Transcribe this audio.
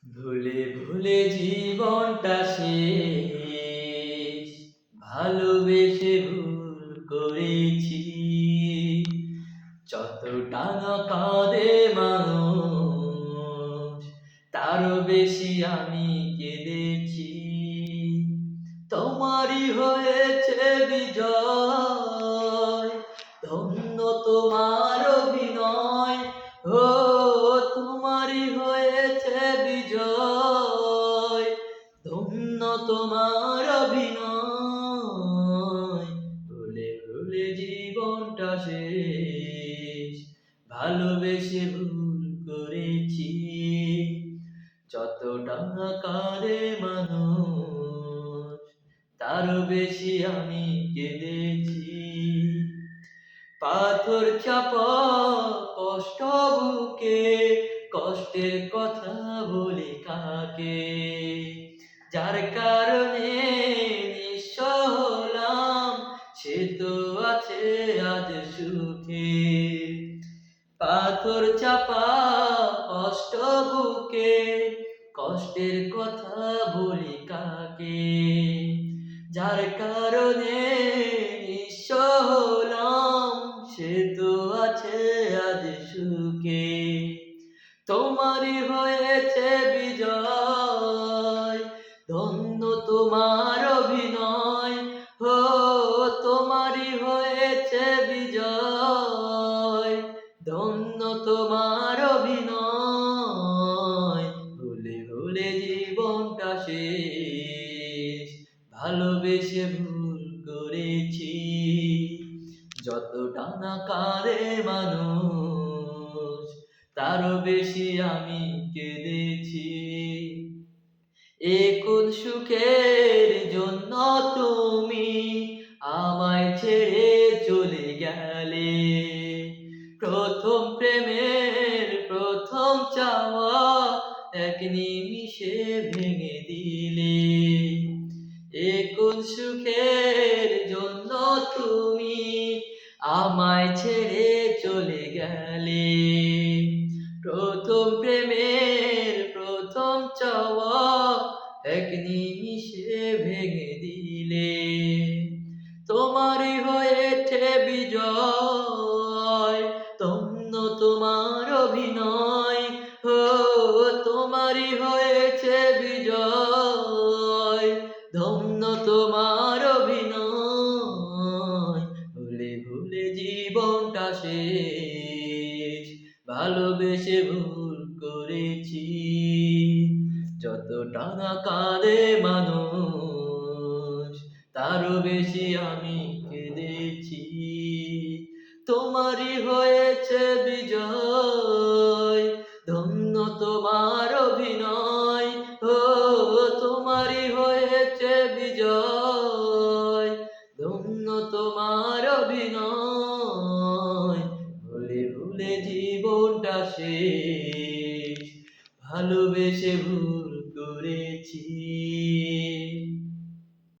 ভুলে ভুলে জীবনটা শেষ, ভালোবেসে ভুল করেছি। যতটা না কাঁদে মানুষ, তারও বেশি আমি কেঁদেছি। তোমারই হয়েছে বিজয়, ধন্য তোমার অভিনয়। ও তোমারই হয়েছে বিজয়, ধন্য তোমার অভিনয়। ভুলে ভুলে জীবনটা শেষ, ভালোবেসে ভুল করেছি। যতটা না কাঁদে মানুষ, তারও বেশি আমি কেঁদেছি। পাথর চাপা কষ্ট বুকে, কষ্টের কথা বলি কাকে? যার কারণে নিঃস্ব হলাম, সে তো আছে আজ সুখে। পাথর চাপা কষ্ট বুকে, কষ্টের কথা বলি কাকে? যার কারণে নিঃস্ব হলাম, সে তো আছে আজ সুখে। তোমারই হয়েছে বিজয়, ধন্য তোমার অভিনয়। ও তোমারই হয়েছে বিজয়, ধন্য তোমার অভিনয়। ভুলে ভুলে জীবনটা শেষ, ভালোবেসে ভুল করেছি। যতটা না কাঁদে মানুষ, তারও বেশি আমি কেঁদেছি। এ কোন সুখের জন্য তুমি আমায় ছেড়ে চলে গেলে? প্রথম প্রেমের প্রথম চাওয়া এক নিমিষে ভেঙে দিলে। এ কোন সুখের জন্য তুমি আমায় ছেড়ে চলে গেলে? প্রথম প্রেমের প্রথম চাওয়া এক নিমিষে ভেঙে দিলে। তোমারই হয়েছে বিজয়, ধন্য তোমার অভিনয়। ও তোমারই হয়েছে বিজয়, ধন্য তোমার অভিনয়। ভুলে ভুলে জীবনটা শেষ, ভালোবেসে ভুল করেছি। যতটা না কাঁদে মানুষ, তারও বেশি আমি কেঁদেছি। তোমারই হয়েছে বিজয়, ধন্য তোমার অভিনয়। ও তোমারই হয়েছে বিজয়, ধন্য তোমার অভিনয়। ভুলে ভুলে জীবনটা শেষ, ভালোবেসে